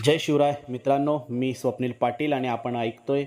जय शिवराय मित्रांनो, मी स्वप्नील पाटील आणि आपण ऐकतोय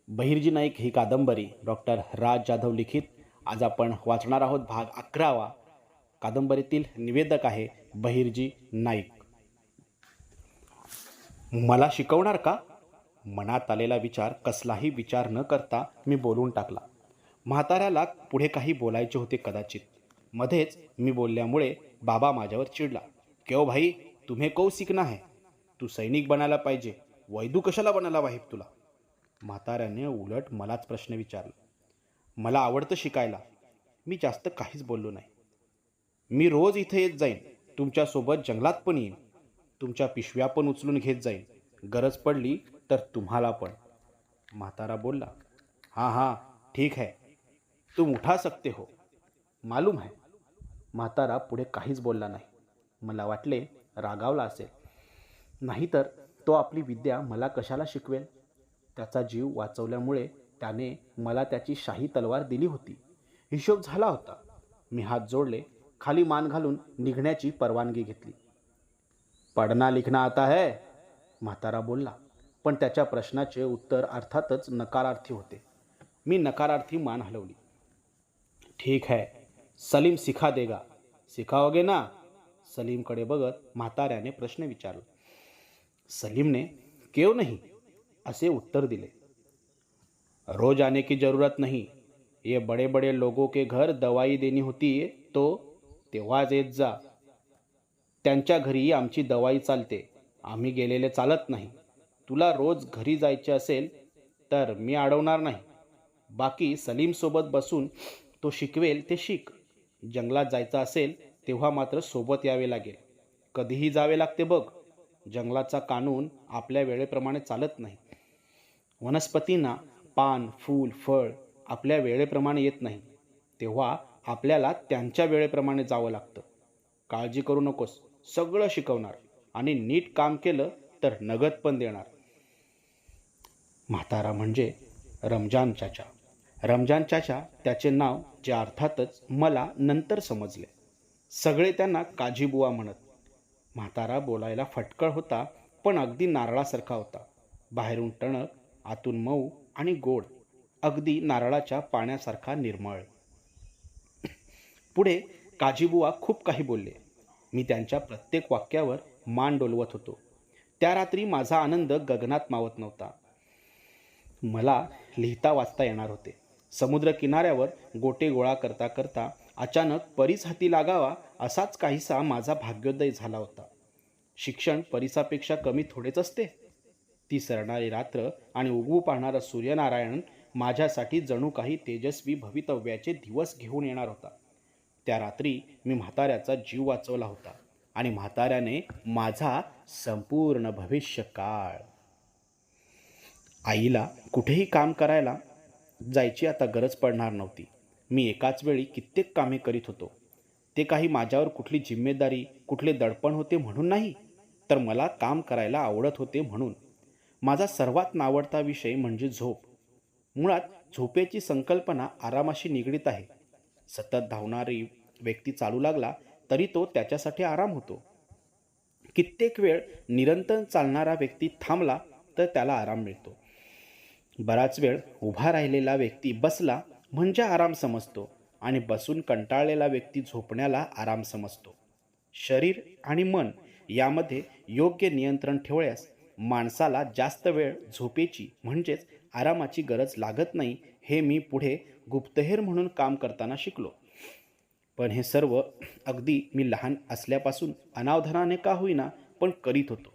बहिर्जी नाईक ही कादंबरी डॉक्टर राज जाधव लिखित. आज आपण वाचणार आहोत भाग 11वा. कादंबरीतील निवेदक आहे बहिर्जी नाईक. मला शिकवणार का? मनात आलेला विचार कसलाही विचार न करता मी बोलून टाकला. म्हाताऱ्याला पुढे काही बोलायचे होते कदाचित. मध्येच मी बोलल्यामुळे बाबा माझ्यावर चिडला. क्यों भाई, तुम्हें को सीखना है? तू सैनिक बनायला पाहिजे, वैदू कशाला बनायला पाहिजे तुला? म्हाताऱ्याने उलट मलाच प्रश्न विचारला. मला आवडतं शिकायला. मी जास्त काहीच बोललो नाही. मी रोज इथे येत जाईन, तुमच्यासोबत जंगलात पण येईन, तुमच्या पिशव्या पण उचलून घेत जाईन, गरज पडली तर तुम्हाला पण. म्हातारा बोलला, हां हां ठीक है, तुम उठा सकते हो, मालूम है. म्हातारा पुढे काहीच बोलला नाही. मला वाटले रागावला असेल. नाहीतर तो आपली विद्या मला कशाला शिकवेल? त्याचा जीव वाचवल्यामुळे त्याने मला त्याची शाही तलवार दिली होती. हिशोब झाला होता. मी हात जोडले, खाली मान घालून निघण्याची परवानगी घेतली. पढना लिखना आता है? म्हातारा बोलला, पण त्याच्या प्रश्नाचे उत्तर अर्थातच नकारार्थी होते. मी नकारार्थी मान हलवली. ठीक है, सलीम सिखा देगा, सिखाओगे ना? सलीमकडे बघत म्हाताऱ्याने प्रश्न विचारला. सलीमने क्यों नहीं असे उत्तर दिले. रोज आने की जरूरत नहीं, ये बड़े बड़े लोगों के घर दवाई देनी होती है तो तेव्हाच येत जा. त्यांच्या घरी आमची दवाई चालते, आम्ही गेलेले चालत नाही. तुला रोज घरी जायचे असेल तर मी अडवणार नाही. बाकी सलीमसोबत बसून तो शिकवेल ते शिक. जंगलात जायचं असेल तेव्हा मात्र सोबत यावे लागेल. कधीही जावे लागते बघ. जंगलाचा कानून आपल्या वेळेप्रमाणे चालत नाही. वनस्पतींना पान, फूल, फळ आपल्या वेळेप्रमाणे येत नाही, तेव्हा आपल्याला त्यांच्या वेळेप्रमाणे जावं लागतं. काळजी करू नकोस, सगळं शिकवणार आणि नीट काम केलं तर नगद पण देणार. म्हातारा म्हणजे रमजान चाचा. रमजान चाचा त्याचे नाव, जे अर्थातच मला नंतर समजले. सगळे त्यांना काजीबुवा म्हणत. म्हातारा बोलायला फटकळ होता, पण अगदी नारळासारखा होता. बाहेरून टणक, आतून मऊ आणि गोड, अगदी नारळाच्या पाण्यासारखा निर्मळ. पुढे काजीबुवा खूप काही बोलले. मी त्यांच्या प्रत्येक वाक्यावर मान डोलवत होतो. त्या रात्री माझा आनंद गगनात मावत नव्हता. मला लिहिता वाचता येणार होते. समुद्र किनाऱ्यावर गोटे गोळा करता करता अचानक परीस हाती लागावा असाच काहीसा माझा भाग्योदय झाला होता. शिक्षण परीसापेक्षा कमी थोडेच असते. ती सरणारी रात्र आणि उगवू पाहणारा सूर्यनारायण माझ्यासाठी जणू काही तेजस्वी भवितव्याचे दिवस घेऊन येणार होता. त्या रात्री मी म्हाताऱ्याचा जीव वाचवला होता आणि म्हाताऱ्याने माझा संपूर्ण भविष्यकाळ. आईला कुठेही काम करायला जायची आता गरज पडणार नव्हती. मी एकाच वेळी कित्येक कामे करीत होतो. ते काही माझ्यावर कुठली जिम्मेदारी, कुठले दडपण होते म्हणून नाही, तर मला काम करायला आवडत होते म्हणून. माझा सर्वात नावडता विषय म्हणजे झोप. मुळात झोपेची संकल्पना आरामाशी निगडीत आहे. सतत धावणारी व्यक्ती चालू लागला तरी तो त्याच्यासाठी आराम होतो. कित्येक वेळ निरंतर चालणारा व्यक्ती थांबला तर त्याला आराम मिळतो. बराच वेळ उभा राहिलेला व्यक्ती बसला म्हणजे आराम समजतो आणि बसून कंटाळलेला व्यक्ती झोपण्याला आराम समजतो. शरीर आणि मन यामध्ये योग्य नियंत्रण ठेवल्यास माणसाला जास्त वेळ झोपेची म्हणजेच आरामाची गरज लागत नाही, हे मी पुढे गुप्तहेर म्हणून काम करताना शिकलो. पण हे सर्व अगदी मी लहान असल्यापासून अनावधानाने का होईना पण करीत होतो.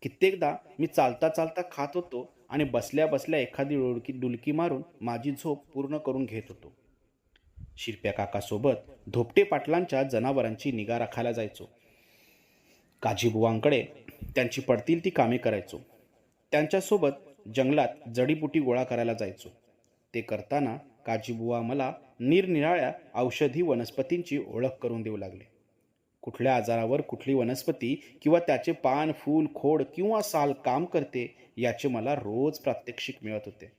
कित्येकदा मी चालता चालता खात होतो आणि बसल्या बसल्या एखादी डुलकी मारून माझी झोप पूर्ण करून घेत होतो. शिरप्या काकासोबत धोपटे पाटलांच्या जनावरांची निगा राखायला जायचो. काजीबुवांकडे त्यांची पडतील ती कामे करायचो. त्यांच्यासोबत जंगलात जडीबुटी गोळा करायला जायचो. ते करताना काजीबुवा मला निरनिराळ्या औषधी वनस्पतींची ओळख करून देऊ लागले. कुठल्या आजारावर कुठली वनस्पती किंवा त्याचे पान, फूल, खोड किंवा साल काम करते याचे मला रोज प्रात्यक्षिक मिळत होते.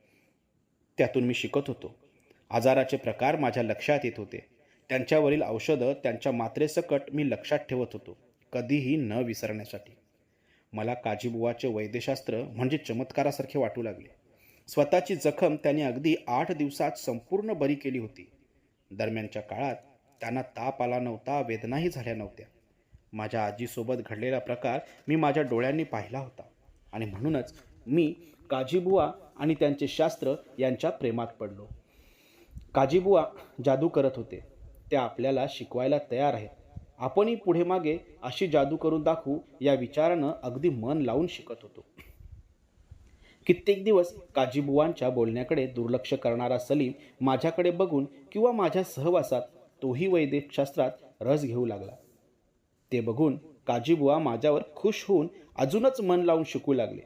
त्यातून मी शिकत होतो. आजाराचे प्रकार माझ्या लक्षात येत होते. त्यांच्यावरील औषधं, त्यांच्या मात्रेसकट मी लक्षात ठेवत होतो, कधीही न विसरण्यासाठी. मला काजीबुवाचे वैद्यशास्त्र म्हणजे चमत्कारासारखे वाटू लागले. स्वतःची जखम त्यांनी अगदी 8 दिवसात संपूर्ण बरी केली होती. दरम्यानच्या काळात त्यांना ताप आला नव्हता, वेदनाही झाल्या नव्हत्या. माझ्या आजीसोबत घडलेला प्रकार मी माझ्या डोळ्यांनी पाहिला होता आणि म्हणूनच मी काजीबुवा आणि त्यांचे शास्त्र यांच्या प्रेमात पडलो. काजीबुवा जादू करत होते. ते आपल्याला शिकवायला तयार आहेत. आपणही पुढे मागे अशी जादू करून दाखवू या विचारानं अगदी मन लावून शिकत होतो. कित्येक दिवस काजीबुवांच्या बोलण्याकडे दुर्लक्ष करणारा सलीम माझ्याकडे बघून किंवा माझ्या सहवासात तोही वैद्यकशास्त्रात रस घेऊ लागला. ते बघून काजीबुवा माझ्यावर खुश होऊन अजूनच मन लावून शिकू लागले.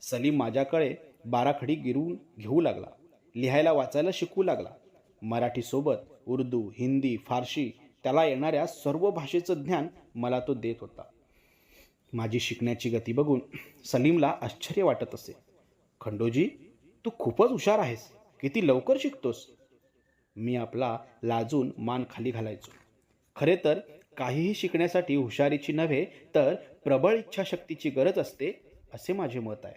सलीम माझ्याकडे बाराखडी गिरवून घेऊ लागला. लिहायला वाचायला शिकवू लागला. मराठीसोबत उर्दू, हिंदी, फारशी त्याला येणाऱ्या सर्व भाषेचं ज्ञान मला तो देत होता. माझी शिकण्याची गती बघून सलीमला आश्चर्य वाटत असे. खंडोजी, तू खूपच हुशार आहेस. किती लवकर शिकतोस. मी आपला लाजून मान खाली घालायचो. खरे तर काहीही शिकण्यासाठी हुशारीची नव्हे तर प्रबळ इच्छाशक्तीची गरज असते असे माझे मत आहे.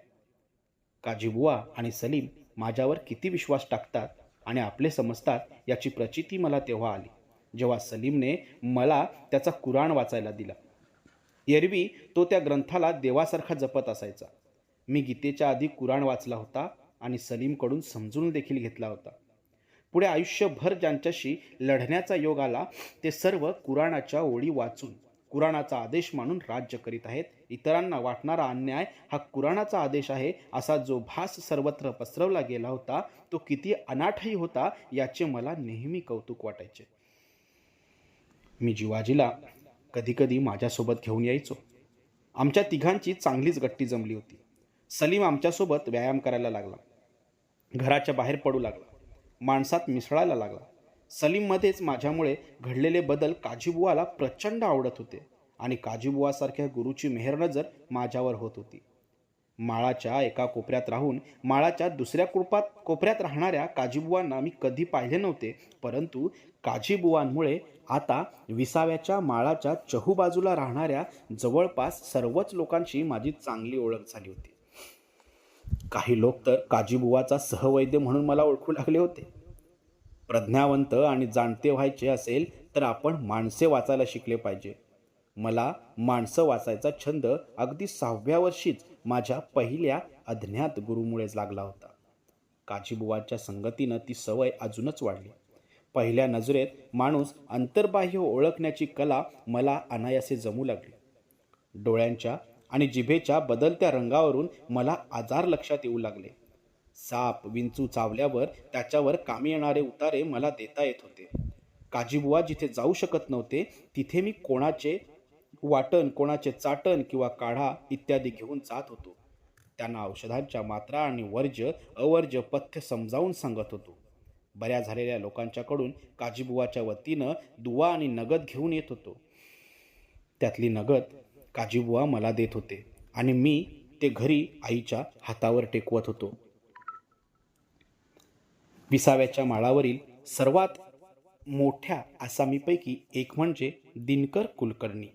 काजीबुवा आणि सलीम माझ्यावर किती विश्वास टाकतात आणि आपले समजतात याची प्रचिती मला तेव्हा आली जेव्हा सलीमने मला त्याचा कुराण वाचायला दिला. एरवी तो त्या ग्रंथाला देवासारखा जपत असायचा. मी गीतेच्या आधी कुराण वाचला होता आणि सलीमकडून समजून देखील घेतला होता. पुढे आयुष्यभर ज्यांच्याशी लढण्याचा योग आला ते सर्व कुराणाच्या ओळी वाचून कुराणाचा आदेश मानून राज्य करीत आहेत. इतरांना वाटणारा अन्याय हा कुराणाचा आदेश आहे असा जो भास सर्वत्र पसरवला गेला होता तो किती अनाठही होता याचे मला नेहमी कौतुक वाटायचे. मी जिवाजीला कधीकधी माझ्यासोबत घेऊन यायचो. आमच्या तिघांची चांगलीच गट्टी जमली होती. सलीम आमच्यासोबत व्यायाम करायला लागला. घराच्या बाहेर पडू लागला. माणसात मिसळायला लागला. सलीममध्येच माझ्यामुळे घडलेले बदल काजीबुवाला प्रचंड आवडत होते आणि काजीबुवासारख्या गुरुची मेहर नजर माझ्यावर होत होती. माळाच्या एका कोपऱ्यात राहून माळाच्या दुसऱ्या कोपऱ्यात राहणाऱ्या काजीबुवांना मी कधी पाहिले नव्हते, परंतु काजीबुवांमुळे आता विसाव्याच्या माळाच्या चहूबाजूला राहणाऱ्या जवळपास सर्वच लोकांशी माझी चांगली ओळख झाली होती. काही लोक तर काजीबुवाचा सहवैद्य म्हणून मला ओळखू लागले होते. प्रज्ञावंत आणि जाणते व्हायचे असेल तर आपण माणसे वाचायला शिकले पाहिजे. मला माणसं वाचायचा छंद अगदी 6व्या वर्षीच माझ्या पहिल्या अज्ञात गुरुमुळेच लागला होता. काजीबुवांच्या संगतीनं ती सवय अजूनच वाढली. पहिल्या नजरेत माणूस अंतर्बाह्य ओळखण्याची कला मला अनायासे जमू लागली. डोळ्यांच्या आणि जिभेच्या बदलत्या रंगावरून मला आजार लक्षात येऊ लागले. साप विंचू चावल्यावर त्याच्यावर कामी येणारे उतारे मला देता येत होते. काजीबुवा जिथे जाऊ शकत नव्हते तिथे मी कोणाचे वाटण, कोणाचे चाटण किंवा काढा इत्यादी घेऊन जात होतो. त्यांना औषधांच्या मात्रा आणि वर्ज्य अवर्ज्य पथ्य समजावून सांगत होतो. बऱ्या झालेल्या लोकांच्याकडून काजीबुवाच्या वतीनं दुवा आणि नगद घेऊन येत होतो. त्यातली नगद काजीबुवा मला देत होते आणि मी ते घरी आईच्या हातावर टेकवत होतो. विसाव्याच्या माळावरील सर्वात मोठ्या आसामीपैकी एक म्हणजे दिनकर कुलकर्णी.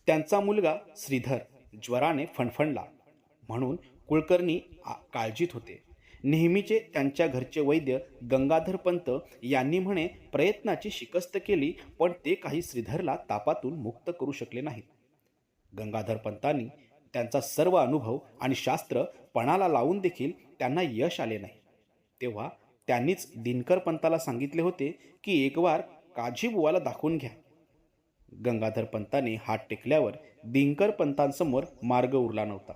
त्यांचा मुलगा श्रीधर ज्वराने फणफणला म्हणून कुलकर्णी काळजीत होते. नेहमीचे त्यांच्या घरचे वैद्य गंगाधर पंत यांनी म्हणे प्रयत्नाची शिकस्त केली, पण ते काही श्रीधरला तापातून मुक्त करू शकले नाहीत. गंगाधर पंतांनी त्यांचा सर्व अनुभव आणि शास्त्र पणाला लावून देखील त्यांना यश आले नाही. तेव्हा त्यांनीच दिनकर पंताला सांगितले होते की एक वार काजीबुवाला दाखवून घ्या. गंगाधर पंताने हात टेकल्यावर दिनकर पंतांसमोर मार्ग उरला नव्हता.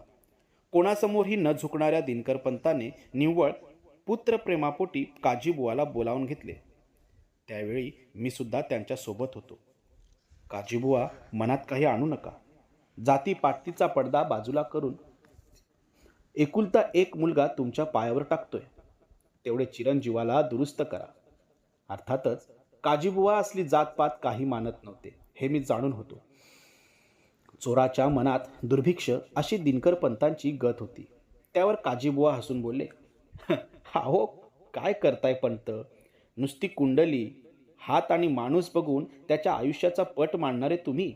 कोणासमोरही न झुकणाऱ्या दिनकर पंताने निव्वळ पुत्रप्रेमापोटी काजीबुवाला बोलावून घेतले. त्यावेळी मी सुद्धा त्यांच्यासोबत होतो. काजीबुवा, मनात काही आणू नका. जातीपातीचा पडदा बाजूला करून एकुलता एक मुलगा तुमच्या पायावर टाकतोय. तेवढे चिरंजीवाला दुरुस्त करा. अर्थातच काजीबुवा असली जातपात काही मानत नव्हते हे मी जाणून होतो. चोराच्या मनात दुर्भिक्ष अशी दिनकर पंतांची गत होती. त्यावर काजीबुवा हसून बोलले, हो काय करताय पंत, नुसती कुंडली, हात आणि माणूस बघून त्याच्या आयुष्याचा पट मांडणारे तुम्ही.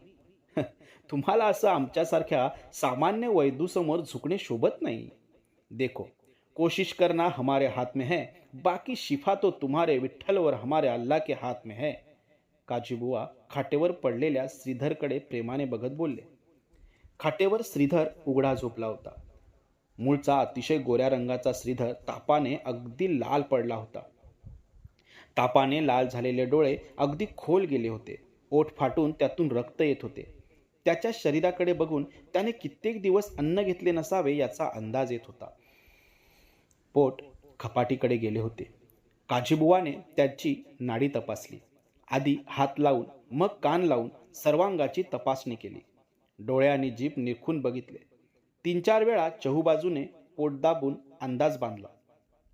तुम्हाला असं आमच्यासारख्या सामान्य वैदूसमोर झुकणे शोभत नाही. देखो, कोशिश करना हमारे हाथ में है, बाकी शिफा तो तुम्हारे विठ्ठल और हमारे अल्लाह के हाथ में है. काजीबुवा खाटेवर पडलेल्या श्रीधरकडे प्रेमाने बघत बोलले. खाटेवर श्रीधर उघडा झोपला होता. मूळचा अतिशय गोऱ्या रंगाचा श्रीधर तापाने अगदी लाल पडला होता. तापाने लाल झालेले डोळे अगदी खोल गेले होते. ओठ फाटून त्यातून रक्त येत होते. त्याच्या शरीराकडे बघून त्याने कित्येक दिवस अन्न घेतले नसावे याचा अंदाज येत होता. पोट खपाटीकडे गेले होते. काजीबुवाने त्याची नाडी तपासली. आधी हात लावून मग कान लावून सर्वांगाची तपासणी केली. डोळे आणि जीभ निरखून बघितले. 3-4 वेळा चहूबाजूने पोट दाबून अंदाज बांधला.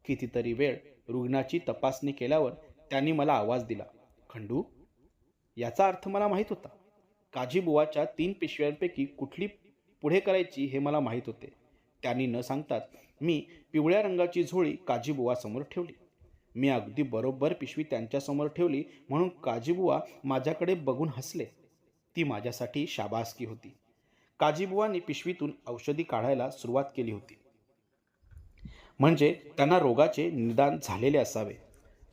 कितीतरी वेळ रुग्णाची तपासणी केल्यावर त्यांनी मला आवाज दिला, खंडू. याचा अर्थ मला माहीत होता. काजीबुवाच्या 3 पिशव्यांपैकी कुठली पुढे करायची हे मला माहीत होते. त्यांनी न सांगताच मी पिवळ्या रंगाची झोळी काजीबुवासमोर ठेवली. मी अगदी बरोबर पिशवी त्यांच्यासमोर ठेवली म्हणून काजीबुवा माझ्याकडे बघून हसले. ती माझ्यासाठी शाबासकी होती. काजीबुवांनी पिशवीतून औषधी काढायला सुरुवात केली होती. म्हणजे त्यांना रोगाचे निदान झालेले असावे.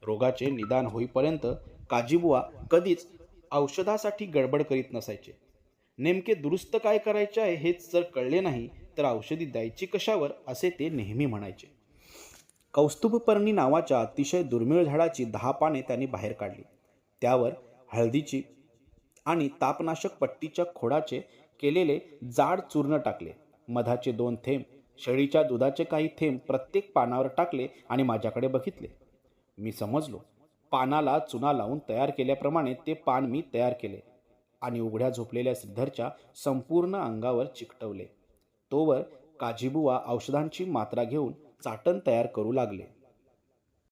रोगाचे निदान होईपर्यंत काजीबुवा कधीच औषधासाठी गडबड करीत नसायचे. नेमके दुरुस्त काय करायचे आहे हेच जर कळले नाही तर औषधी द्यायची कशावर असे ते नेहमी म्हणायचे. कौस्तुभपर्णी नावाच्या अतिशय दुर्मिळ झाडाची 10 पाने त्यांनी बाहेर काढली. त्यावर हळदीची आणि तापनाशक पट्टीच्या खोडाचे केलेले जाड चूर्ण टाकले. मधाचे 2 थेंब, शेळीच्या दुधाचे काही थेंब प्रत्येक पानावर टाकले आणि माझ्याकडे बघितले. मी समजलो. पानाला चुना लावून तयार केल्याप्रमाणे ते पान मी तयार केले आणि उघड्या झोपलेल्या श्रीधरच्या संपूर्ण अंगावर चिकटवले. तोवर काजीबुवा औषधांची मात्रा घेऊन चाटण तयार करू लागले.